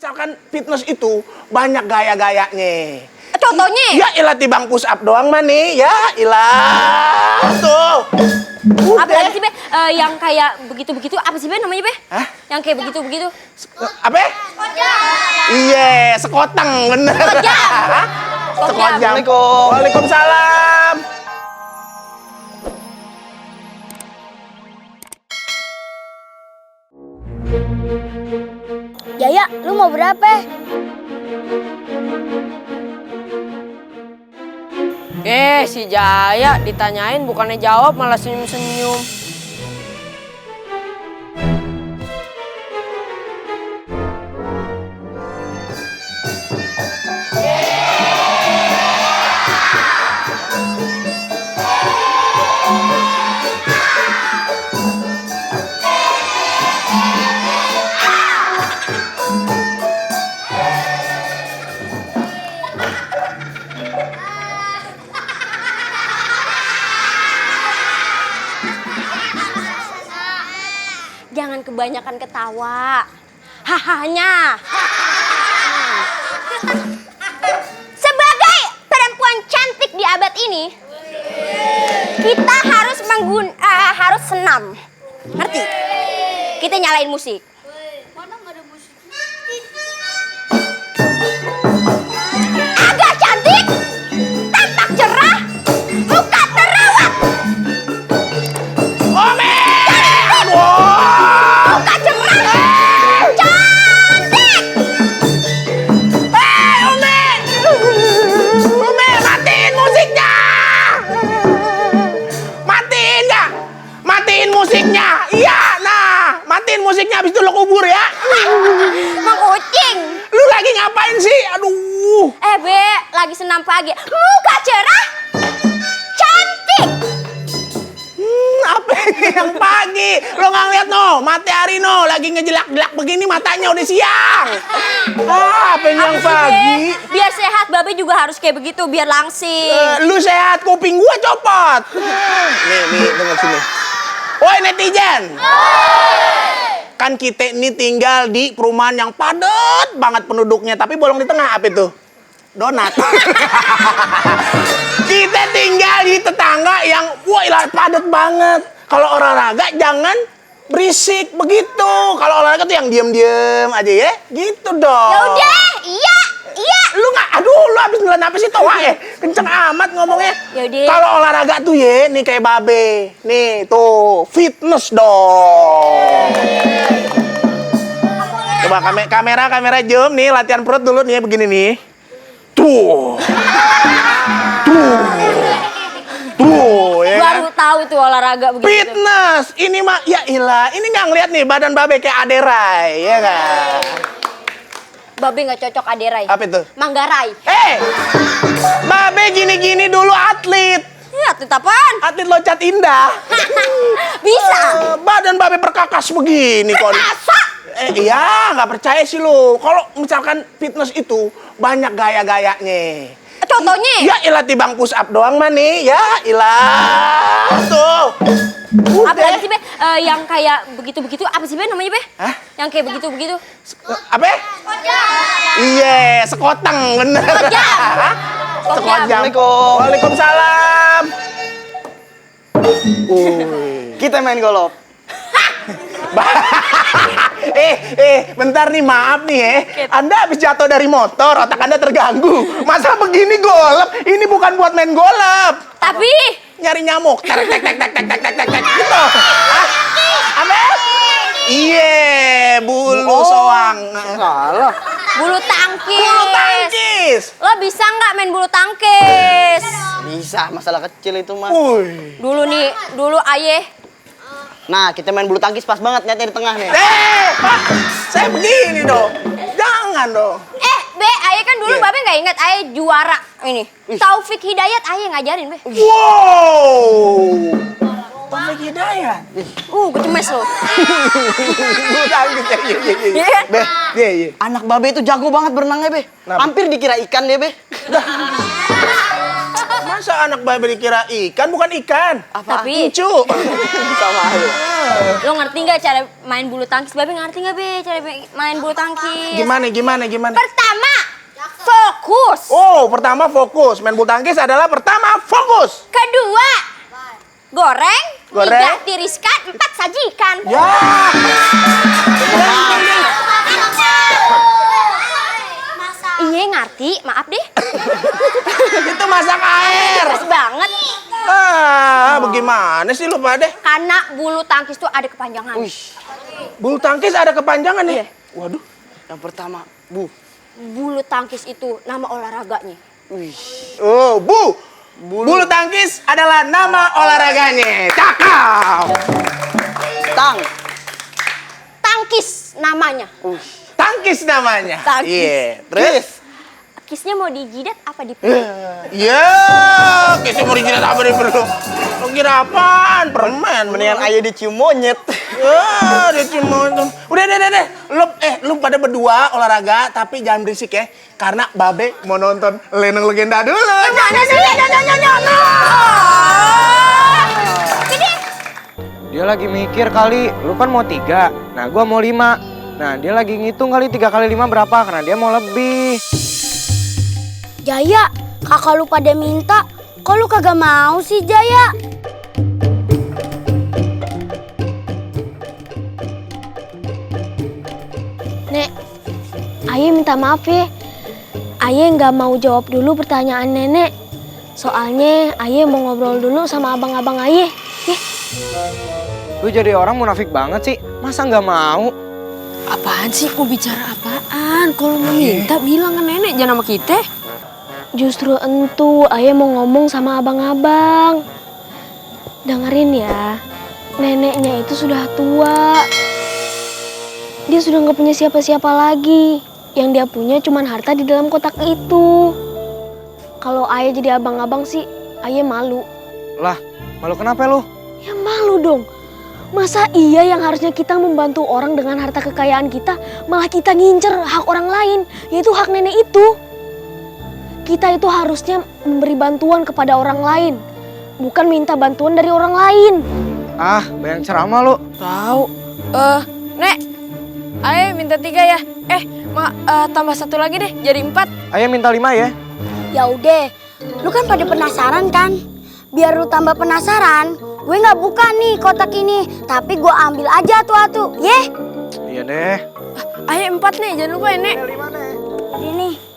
misalkan fitness itu banyak gaya-gayanya. Contohnya? Ya ilah tibang push up doang mah nih. Ya ilah. Tuh. Apa lagi sih, Be? Yang kayak begitu-begitu, apa sih, Be, namanya, Be? Hah? Yang kayak begitu-begitu. Apa? Iya, sekoteng bener. Sekojam. Sekojam. Assalamualaikum. Waalaikumsalam. Jaya, lu mau berapa? Si Jaya ditanyain bukannya jawab malah senyum-senyum. Jangan kebanyakan ketawa. Hahanya. Sebagai perempuan cantik di abad ini, kita harus harus senam. Ngerti? Kita nyalain musik. Agak cantik, tampak cerah, muka terawat. Muka cerah, cantik. Ome, matiin musiknya. Matiin nggak? Matiin musiknya. Iya, nah, matiin musiknya habis itu lo kubur ya. Mang Ucing. Lu lagi ngapain sih? Aduh. Be, lagi senam pagi. Muka cerah, cantik. Apa ini yang pagi? Lo nggak ngeliat no? Matahari no, lagi ngejelak-jelak begini matanya udah siang. Apa ini yang Apa sih, pagi? Be? Biar sehat, Babe juga harus kayak begitu, biar langsing. Lu sehat, kuping gua copot. Nih, dengar sini. Woi netizen. Kan kita ini tinggal di perumahan yang padat banget penduduknya, tapi bolong di tengah apa itu? Donat. Kita tinggal di tetangga yang wah padat banget. Kalau olahraga jangan berisik begitu. Kalau olahraga tuh yang diem-diem aja ya. Gitu dong. Ya udah, iya. Lu nggak, aduh lu abis ngelan apa sih toa ya? Kenceng amat ngomongnya. Yaudah. Kalau olahraga tuh ya, nih kayak Babe. Nih tuh, fitness dong. Coba kamera zoom nih, latihan perut dulu nih begini nih. Tuh. Ya kan? Baru tahu tuh olahraga begitu. Fitness, ini mah ya ilah, ini nggak ngeliat nih badan Babe kayak Aderai, ya kan? Babe nggak cocok Aderai. Apa itu? Manggarai. Babe gini-gini dulu atlet. Ya, atlet apaan? Atlet loncat indah. Bisa. Badan Babe perkakas begini kok. Masa? Iya, nggak percaya sih lu. Kalau misalkan fitness itu banyak gaya-gayanya. Contohnya? Ya ilah tibang push up doang mah nih. Ya ilah. Tuh. Apa lagi sih, Be? Yang kayak begitu-begitu, apa sih, Be, namanya, Be? Hah? Yang kayak begitu-begitu. Apa? Iya, sekoteng bener. Sekojam. Sekojam. Assalamualaikum. Waalaikumsalam. Kita main golf. Bentar nih, maaf nih ya. Anda habis jatuh dari motor, otak Anda terganggu. Masa begini golf? Ini bukan buat main golf. Tapi Nyari nyamuk. Tek tek tek tek tek tek tek tek gitu. Hah? Apa? Iya, bulu soang. Salah. bulu tangkis. Bulu tangkis. Lo bisa nggak main bulu tangkis? Bisa, masalah kecil itu mah. Dulu ayah. Nah, kita main bulu tangkis pas banget nyatanya di tengah nih. Pak, saya begini dong. Jangan dong. Be, ayah kan dulu babe nggak ingat ayah juara ini. Taufik Hidayat ayah ngajarin, Be. Wow. Taufik Hidayat. Gue cemes lo. Bulu tangkis. Iya. Be, Iya. anak babe itu jago banget berenangnya, Be. Kenapa? Hampir dikira ikan deh, Be. Masa anak babe dikira ikan bukan ikan? Apa? Tapi Cu. Sama aja. Lo ngerti nggak cara main bulu tangkis? Babe ngerti nggak Be cara main bulu tangkis? Gimana? Pertama, fokus. Oh, pertama fokus. Main bulu tangkis adalah pertama fokus. Kedua, goreng. Goreng. 3, tiriskan. 4, sajikan. Ya. Iya ngerti, maaf deh. Itu masak air. Pas banget. Bagaimana sih lu Pak deh? Karena bulu tangkis tuh ada kepanjangan. Bulu tangkis ada kepanjangan nih. Waduh. Yang pertama, Bu. Bulu tangkis itu nama olahraganya. Oh, Bulu tangkis adalah nama olahraganya. Cakep. Tangkis namanya. Tangkis namanya. Tangkis. Iya. Terus? Kisnya mau dijidat apa dipeluk? Ya, kisnya mau dijidat apa nih perlu? Lo kira apaan? Permen. Mendingan ayah dicium monyet. Ya, dia cuma udah deh. Lu pada berdua olahraga tapi jangan berisik ya. Karena Babe mau nonton Lenong Legenda dulu. Dia lagi mikir kali, lu kan mau 3, nah gua mau 5. Nah dia lagi ngitung kali 3 kali 5 berapa, karena dia mau lebih. Jaya, kakak lu pada minta, kok lu kagak mau sih Jaya? Nek, Ayah minta maaf ya. Ayah nggak mau jawab dulu pertanyaan nenek. Soalnya Ayah mau ngobrol dulu sama abang-abang Ayah. Ya. Lu jadi orang munafik banget sih, masa nggak mau? Apaan sih? Mau bicara apaan? Kalau mau minta bilang ke nenek, jangan sama kita. Justru entu, Ayah mau ngomong sama abang-abang. Dengerin ya, neneknya itu sudah tua. Dia sudah nggak punya siapa-siapa lagi. Yang dia punya cuma harta di dalam kotak itu. Kalau Ayah jadi abang-abang sih, Ayah malu. Lah, malu kenapa lu? Ya malu dong. Masa iya yang harusnya kita membantu orang dengan harta kekayaan kita, malah kita ngincer hak orang lain, yaitu hak nenek itu. Kita itu harusnya memberi bantuan kepada orang lain, bukan minta bantuan dari orang lain. Ah, bayang ceramah lu. Tahu. Nek, Ayah minta 3 ya. Tambah 1 lagi deh, jadi 4. Ayah minta 5 ya. Ya udah, lu kan pada penasaran kan? Biar lu tambah penasaran, gue nggak buka nih kotak ini, tapi gue ambil aja tuh, ye? Iya deh. Ayah 4 nih, jangan lupa ya Nek. Ini.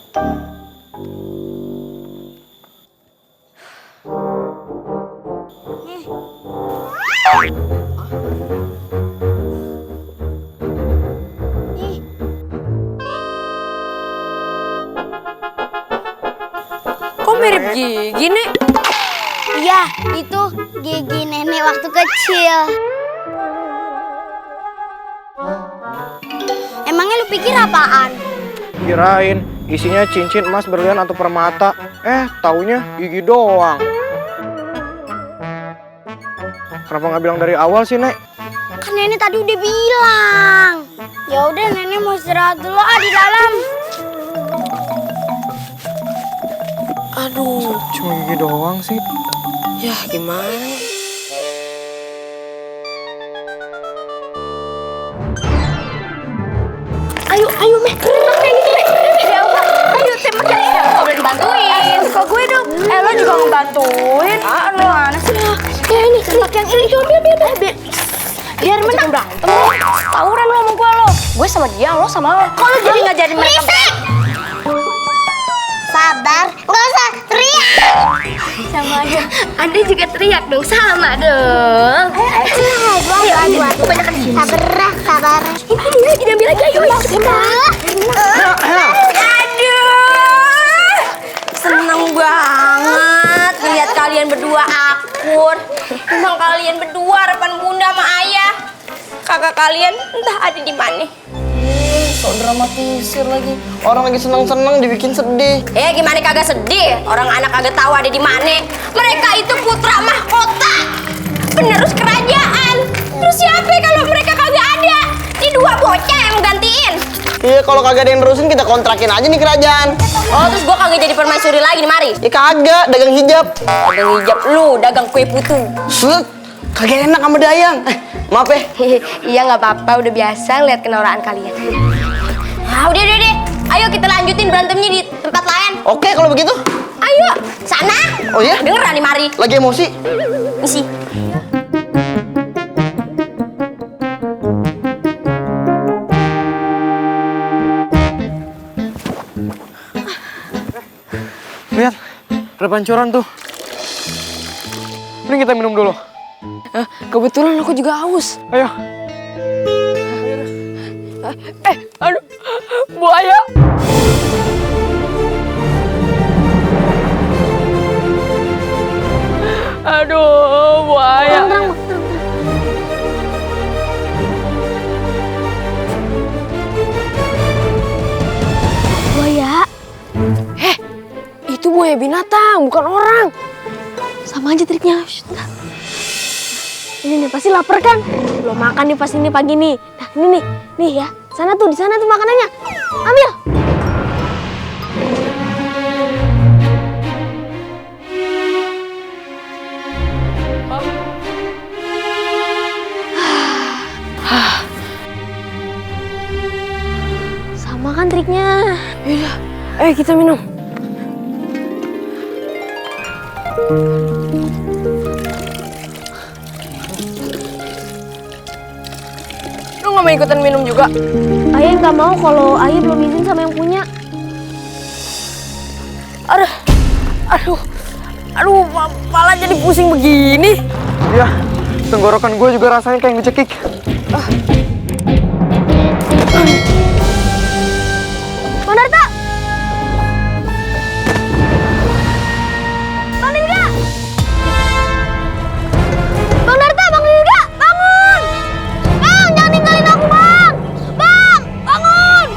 Kok mirip gigi Nek? Iya, itu gigi nenek waktu kecil. Emangnya lu pikir apaan? Kirain isinya cincin emas berlian atau permata. Taunya gigi doang. Kenapa nggak bilang dari awal sih, Nek? Kan nenek tadi udah bilang. Ya udah, nenek mau istirahat dulu di dalam. Aduh, Cuma gigi doang sih. ya gimana? Ayo, Mek. Ya Allah, ayo tembak ya. Gak boleh dibantuin. Kok gue dong? Lo juga ngebantuin. Lo mana sih? Ya ini, tembak yang ini. Biar menang. Berantem lo. Tawuran lo sama gue lo. Gue sama dia, lo sama lo. Kok lo jadi ngajarin mereka? Sabar, nggak usah teriak. Sama aja. Andi juga teriak dong, sama dong. Ayo, Kebanyakan di sini. sabar. Ini lagi diambil lagi, ayo. Aduh. Seneng banget lihat kalian berdua akur. Memang kalian berdua harapan bunda sama ayah. Kakak kalian entah ada di mana. So dramatisir lagi. Orang lagi seneng-seneng dibikin sedih. Gimana kagak sedih? Orang anak kagak tahu ada di mana. Mereka itu putra mahkota, penerus kerajaan. Terus siapa kalau mereka kagak ada? Ini 2 bocah yang gantiin. Iya, kalau kagak ada yang nerusin kita kontrakin aja nih kerajaan. Oh, terus gua kagak jadi permaisuri lagi nih mari. Ya kagak, dagang hijab. Dagang hijab lu, dagang kue putu. Set, kagak enak sama Dayang. Maaf ya. Iya nggak apa-apa, udah biasa ngeliat kenorakan kalian. Nah, udah deh. Ayo kita lanjutin berantemnya di tempat lain. Oke kalau begitu. Ayo, sana. Oh iya? Dengeran nih Mari. Lagi emosi. Misi. Lihat, ada pancuran tuh. Mending kita minum dulu. Kebetulan aku juga haus. Ayo. Aduh, buaya. Aduh, buaya. Buaya, Itu buaya binatang, bukan orang. sama aja triknya. Shh, bentar. Ini nih pasti lapar kan? Belum makan nih pas ini pagi nih. Nah ini nih ya. Sana tuh, di sana tuh makanannya. Ambil. Sama kan triknya? Iya, ayo kita minum. Lu nggak mau ikutan minum juga? Ayah nggak mau kalau ayah belum izin sama yang punya. Aduh, kepala jadi pusing begini. Iya, tenggorokan gue juga rasanya kayak ngecekik. Bang Darta! Bang Dirga! Bang Darta, Bang Dirga, bangun! Bang, jangan tinggalin aku, Bang! Bang, bangun!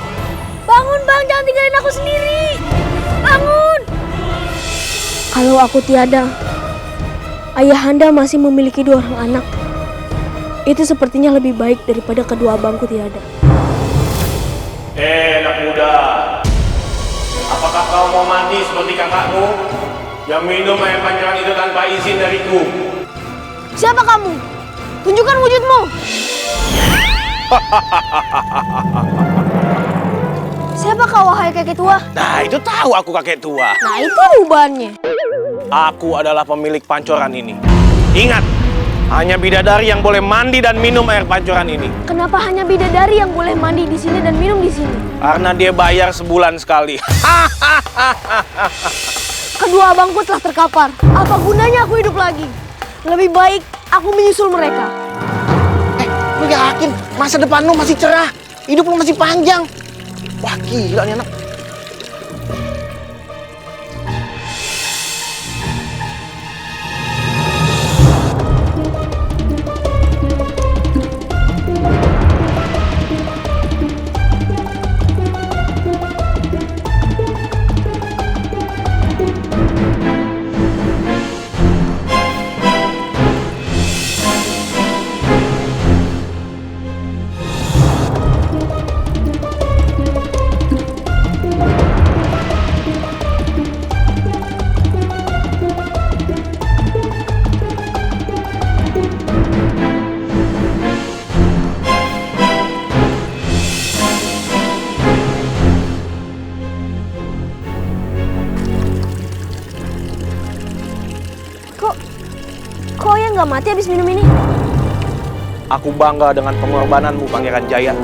Bangun, Bang, jangan tinggalin aku sendiri! Bangun! Kalau aku tiada, ayahanda masih memiliki 2 orang anak. Itu sepertinya lebih baik daripada kedua abangku tiada. Anak muda, apakah kau mau mandi seperti kakakmu yang minum air pancuran itu tanpa izin dariku? Siapa kamu? Tunjukkan wujudmu! Siapa kau, wahai kakek tua? Nah, itu tahu aku kakek tua. Nah, itu rubahnya. Aku adalah pemilik pancoran ini. Ingat, hanya bidadari yang boleh mandi dan minum air pancoran ini. Kenapa hanya bidadari yang boleh mandi di sini dan minum di sini? Karena dia bayar sebulan sekali. Kedua abangku telah terkapar. Apa gunanya aku hidup lagi? Lebih baik aku menyusul mereka. Lu yakin masa depan lu masih cerah? Hidup lu masih panjang. Wah gila nih anak. Kok yang nggak mati habis minum ini? Aku bangga dengan pengorbananmu, Pangeran Jaya.